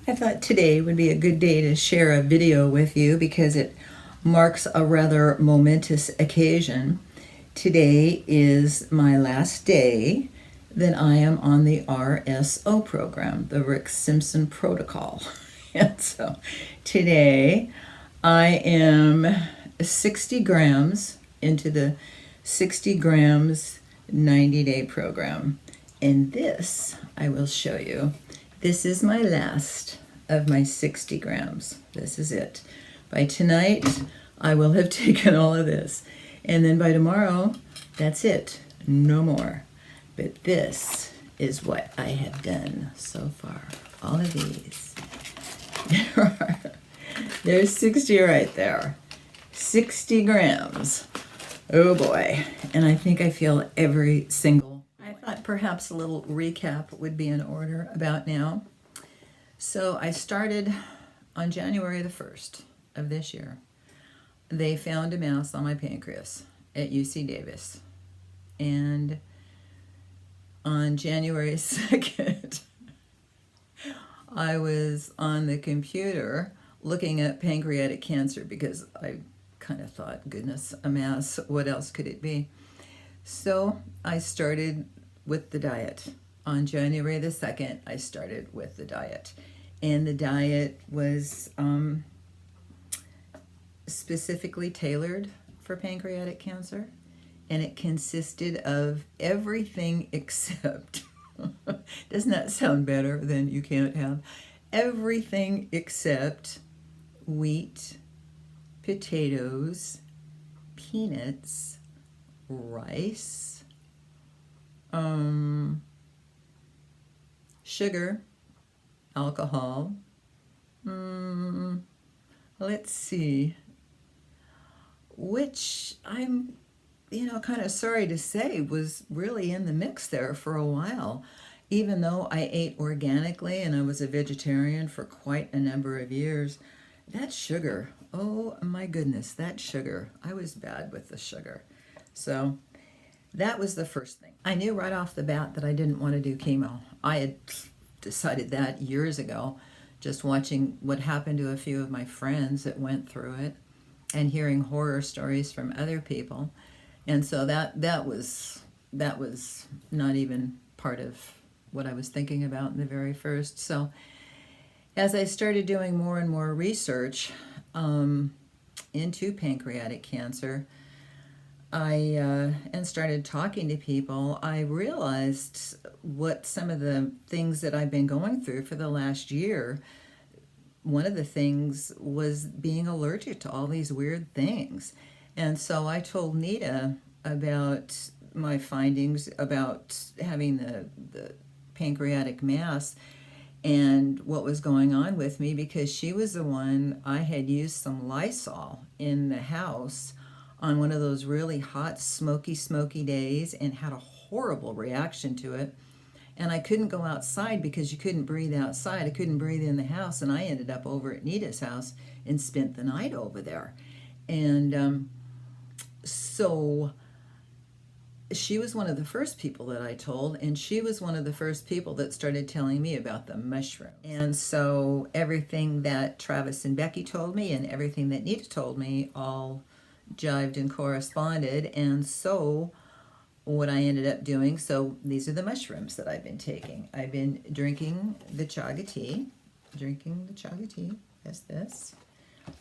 I thought today would be a good day to share a video with you because it marks a rather momentous occasion. Today is my last day that I am on the RSO program, the Rick Simpson Protocol. And so today I am 60 grams into the 60 grams 90-day program. And this, I will show you, this is my last of my 60 grams. This is it. By tonight, I will have taken all of this. And then by tomorrow, that's it. No more. But this is what I have done so far. All of these. There's 60 right there. 60 grams. Oh boy. And I think I feel every single. I thought perhaps a little recap would be in order about now. So I started on January the 1st of this year. They found a mass on my pancreas at UC Davis. And on January 2nd, I was on the computer looking at pancreatic cancer because I kind of thought, goodness, a mass, what else could it be? So I started with the diet. On January the 2nd, I started with the diet. And the diet was specifically tailored for pancreatic cancer. And it consisted of everything except, doesn't that sound better than you can't have? Everything except wheat, potatoes, peanuts, rice, sugar, alcohol. Let's see. Which I'm, kind of sorry to say was really in the mix there for a while. Even though I ate organically and I was a vegetarian for quite a number of years, that sugar, oh my goodness, that sugar. I was bad with the sugar. So that was the first thing. I knew right off the bat that I didn't want to do chemo. I had decided that years ago, just watching what happened to a few of my friends that went through it and hearing horror stories from other people. And so that was not even part of what I was thinking about in the very first. So as I started doing more and more research into pancreatic cancer, and started talking to people, I realized what some of the things that I've been going through for the last year. One of the things was being allergic to all these weird things. And so I told Nita about my findings about having the pancreatic mass and what was going on with me, because she was the one. I had used some Lysol in the house on one of those really hot, smoky days and had a horrible reaction to it. And I couldn't go outside because you couldn't breathe outside. I couldn't breathe in the house. And I ended up over at Nita's house and spent the night over there. And so she was one of the first people that I told, and she was one of the first people that started telling me about the mushroom. And so everything that Travis and Becky told me and everything that Nita told me all jived and corresponded. And so what I ended up doing, so these are the mushrooms that I've been taking. I've been drinking the chaga tea. That's this.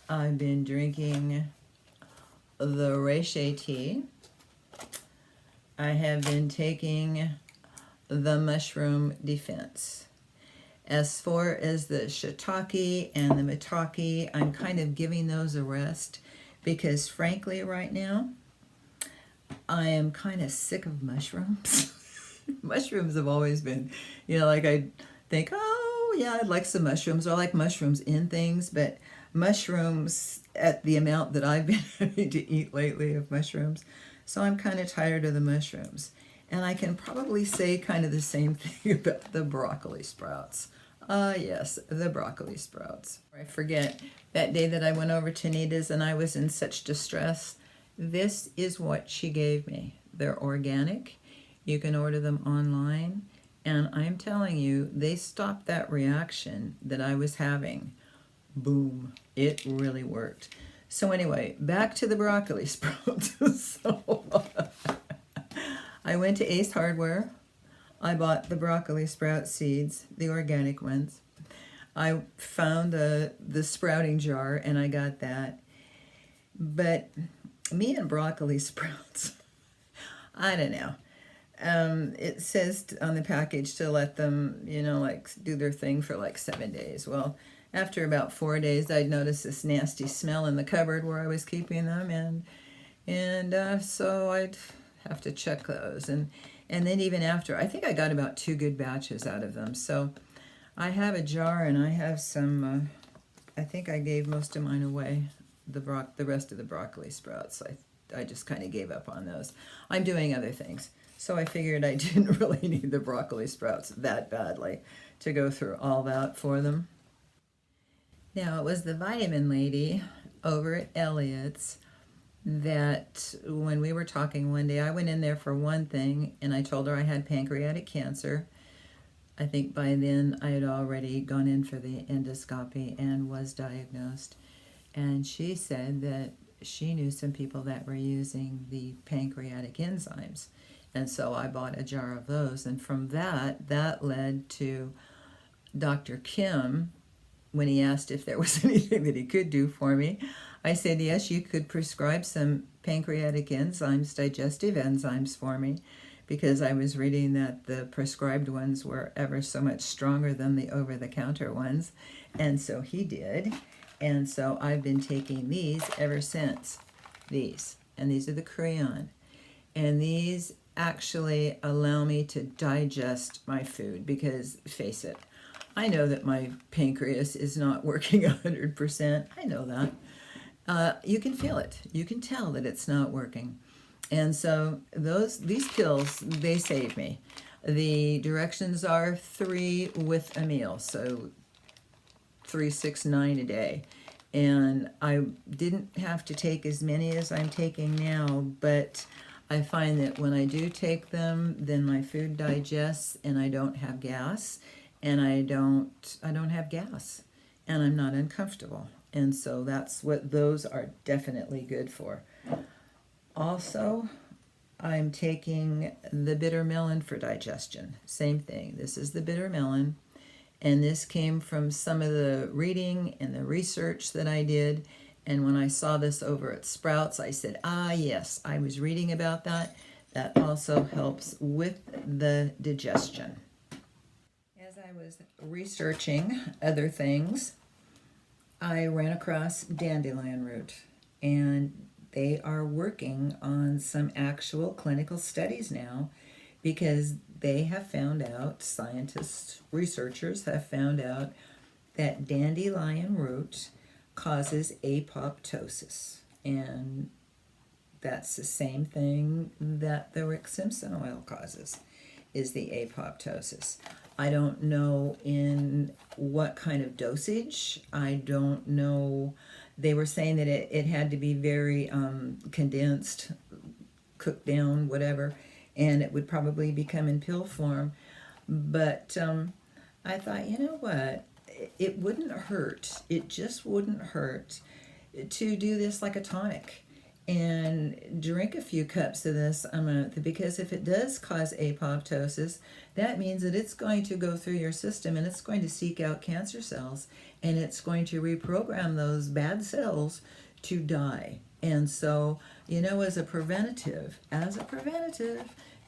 I've been drinking the reishi tea. I have been taking the mushroom defense. As far as the shiitake and the maitake, I'm kind of giving those a rest because frankly right now, I am kind of sick of mushrooms. Mushrooms have always been, like I think, oh yeah, I'd like some mushrooms, or I like mushrooms in things, but mushrooms at the amount that I've been having to eat lately of mushrooms. So I'm kind of tired of the mushrooms. And I can probably say kind of the same thing about the broccoli sprouts. Yes, the broccoli sprouts. I forget that day that I went over to Nita's and I was in such distress. This is what she gave me. They're organic. You can order them online. And I'm telling you, they stopped that reaction that I was having. Boom. It really worked. So anyway, back to the broccoli sprouts. So I went to Ace Hardware. I bought the broccoli sprout seeds, the organic ones. I found the sprouting jar and I got that. But me and broccoli sprouts, I don't know. It says on the package to let them, like do their thing for like 7 days. Well, after about 4 days, I'd noticed this nasty smell in the cupboard where I was keeping them, and so I'd have to check those. And then even after, I think I got about 2 good batches out of them. So I have a jar, and I have some. I think I gave most of mine away. The rest of the broccoli sprouts, I just kind of gave up on those. I'm doing other things. So I figured I didn't really need the broccoli sprouts that badly to go through all that for them. Now, it was the vitamin lady over at Elliott's that when we were talking one day, I went in there for one thing and I told her I had pancreatic cancer. I think by then I had already gone in for the endoscopy and was diagnosed. And she said that she knew some people that were using the pancreatic enzymes. And so I bought a jar of those. And from that led to Dr. Kim, when he asked if there was anything that he could do for me. I said, yes, you could prescribe some pancreatic enzymes, digestive enzymes for me, because I was reading that the prescribed ones were ever so much stronger than the over-the-counter ones. And so he did. And so I've been taking these ever since. These. And these are the Creon. And these actually allow me to digest my food because, face it, I know that my pancreas is not working 100%. I know that. You can feel it. You can tell that it's not working. And so these pills, they save me. The directions are 3 with a meal, so 3, 6, 9 a day. And I didn't have to take as many as I'm taking now, but I find that when I do take them, then my food digests and I don't have gas, and I don't have gas, and I'm not uncomfortable. And so that's what those are definitely good for. Also, I'm taking the bitter melon for digestion. Same thing. This is the bitter melon. And this came from some of the reading and the research that I did. And when I saw this over at Sprouts, I said, yes, I was reading about that. That also helps with the digestion. As I was researching other things, I ran across dandelion root. And they are working on some actual clinical studies now because they have found out, scientists, researchers have found out that dandelion root causes apoptosis. And that's the same thing that the Rick Simpson oil causes, is the apoptosis. I don't know in what kind of dosage. I don't know. They were saying that it had to be very condensed, cooked down, whatever, and it would probably become in pill form. But I thought, you know what? It wouldn't hurt. It just wouldn't hurt to do this like a tonic and drink a few cups of this a month, because if it does cause apoptosis, that means that it's going to go through your system and it's going to seek out cancer cells and it's going to reprogram those bad cells to die. And so, as a preventative,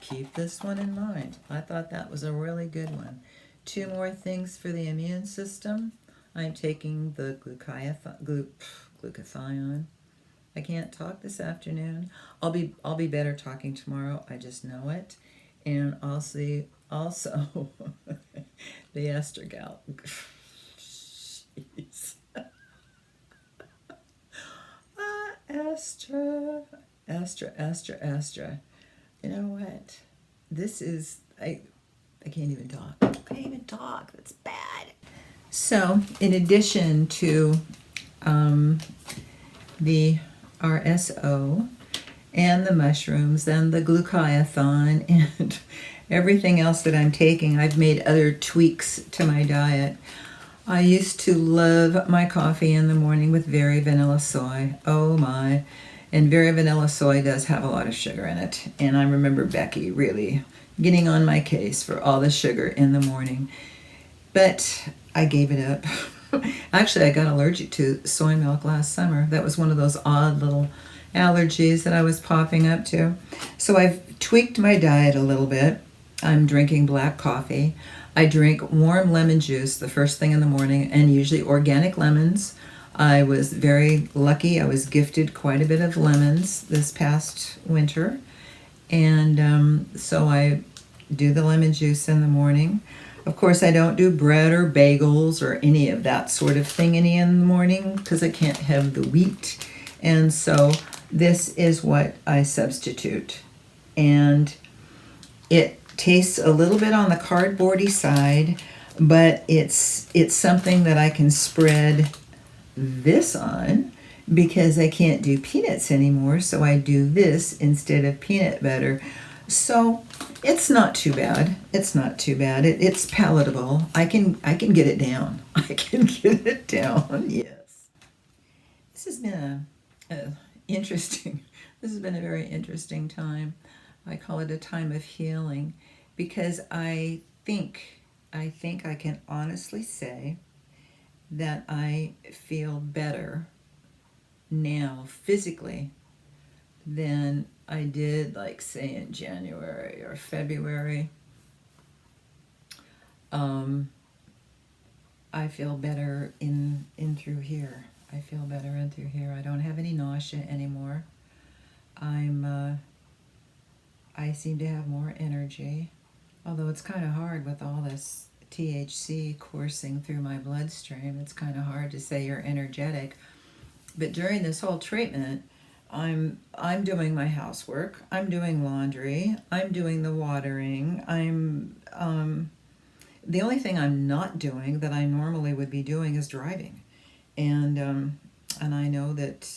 keep this one in mind. I thought that was a really good one. 2 more things for the immune system. I'm taking the glutathione. I can't talk this afternoon. I'll be better talking tomorrow. I just know it. And also the Estergal. Jeez. Astra. You know what? This is I can't even talk. I can't even talk. That's bad. So, in addition to the RSO and the mushrooms and the glutathione everything else that I'm taking, I've made other tweaks to my diet. I used to love my coffee in the morning with Very Vanilla Soy. Oh my. And Very Vanilla Soy does have a lot of sugar in it. And I remember Becky really getting on my case for all the sugar in the morning. But I gave it up. Actually, I got allergic to soy milk last summer. That was one of those odd little allergies that I was popping up to. So I've tweaked my diet a little bit. I'm drinking black coffee. I drink warm lemon juice the first thing in the morning, and usually organic lemons. I was very lucky. I was gifted quite a bit of lemons this past winter. And so I do the lemon juice in the morning. Of course, I don't do bread or bagels or any of that sort of thing any in the morning because I can't have the wheat. And so this is what I substitute. And it tastes a little bit on the cardboardy side, but it's something that I can spread this on because I can't do peanuts anymore, so I do this instead of peanut butter. So it's not too bad. It's not too bad. It's palatable. I can get it down. I can get it down. Yes. This has been a interesting. This has been a very interesting time. I call it a time of healing because I think I can honestly say that I feel better now physically than I did, like, say, in January or February. I feel better in through here. I feel better in through here. I don't have any nausea anymore. I seem to have more energy, although it's kind of hard with all this THC coursing through my bloodstream. It's kind of hard to say you're energetic. But during this whole treatment, I'm doing my housework. I'm doing laundry. I'm doing the watering. I'm the only thing I'm not doing that I normally would be doing is driving, and I know that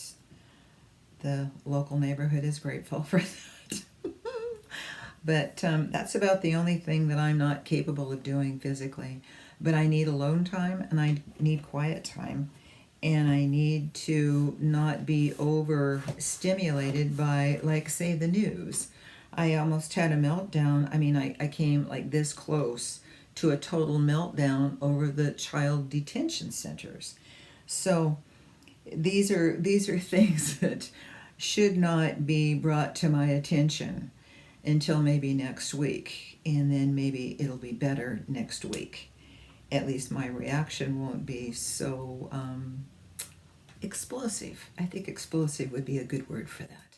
the local neighborhood is grateful for that. But that's about the only thing that I'm not capable of doing physically. But I need alone time and I need quiet time. And I need to not be overstimulated by, like, say, the news. I almost had a meltdown. I mean, I came like this close to a total meltdown over the child detention centers. So these are things that should not be brought to my attention until maybe next week, and then maybe it'll be better next week. At least my reaction won't be so explosive. I think explosive would be a good word for that.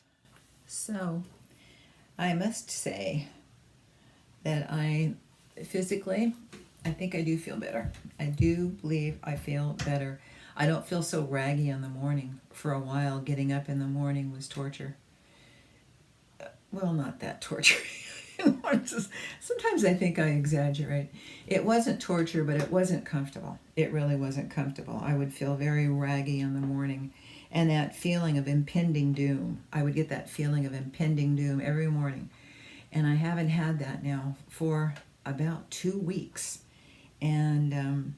So I must say that physically, I think I do feel better. I do believe I feel better. I don't feel so raggy in the morning. For a while, getting up in the morning was torture. Well, not that torture. Sometimes I think I exaggerate. It wasn't torture, but it wasn't comfortable. It really wasn't comfortable. I would feel very raggy in the morning. And that feeling of impending doom. I would get that feeling of impending doom every morning. And I haven't had that now for about 2 weeks. And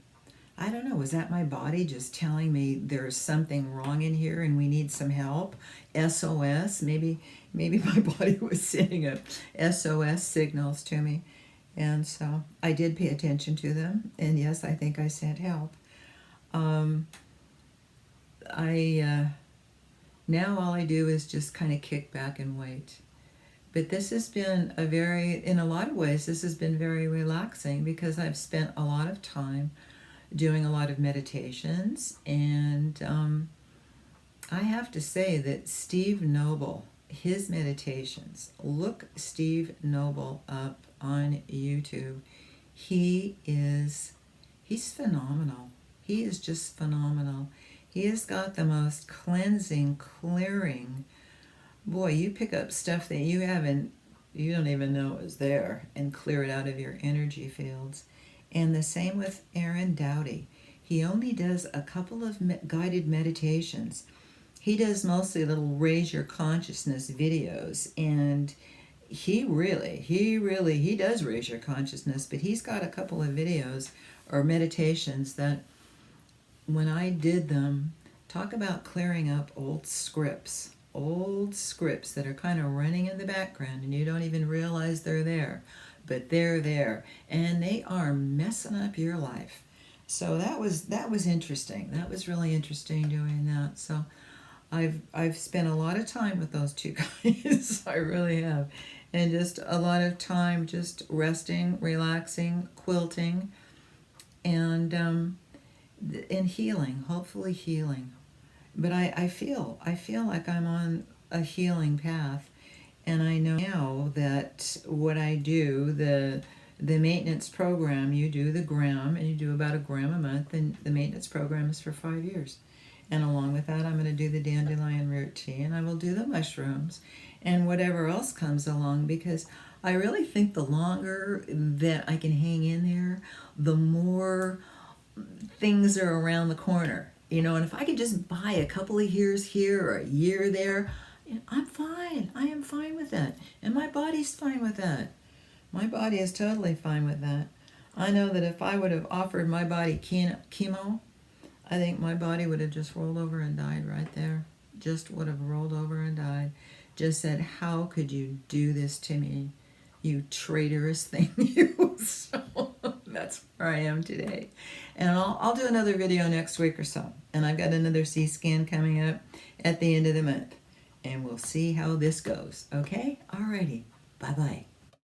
I don't know, was that my body just telling me there's something wrong in here and we need some help? SOS? Maybe my body was sending up SOS signals to me. And so I did pay attention to them. And yes, I think I sent help. Now all I do is just kind of kick back and wait. But this has been in a lot of ways, this has been very relaxing because I've spent a lot of time doing a lot of meditations. And I have to say that Steve Noble, his meditations, look Steve Noble up on YouTube. He's phenomenal. He is just phenomenal. He has got the most cleansing, clearing. Boy, you pick up stuff that you don't even know is there and clear it out of your energy fields. And the same with Aaron Doughty. He only does a couple of guided meditations. He does mostly little raise your consciousness videos, and he does raise your consciousness, but he's got a couple of videos or meditations that when I did them, talk about clearing up old scripts that are kind of running in the background and you don't even realize they're there, but they're there and they are messing up your life. So that was interesting. That was really interesting doing that. So I've spent a lot of time with those two guys. I really have. And just a lot of time just resting, relaxing, quilting, and healing, hopefully healing. But I feel like I'm on a healing path, and I know now that what I do, the maintenance program, you do the gram, and you do about a gram a month, and the maintenance program is for 5 years. And along with that, I'm going to do the dandelion root tea, and I will do the mushrooms, and whatever else comes along, because I really think the longer that I can hang in there, the more things are around the corner. And if I could just buy a couple of years here or a year there, I'm fine. I am fine with that. And my body's fine with that. My body is totally fine with that. I know that if I would have offered my body chemo, I think my body would have just rolled over and died right there. Just would have rolled over and died. Just said, how could you do this to me? You traitorous thing, you. So that's where I am today. And I'll do another video next week or so. And I've got another C-scan coming up at the end of the month. And we'll see how this goes. Okay? Alrighty. Bye-bye.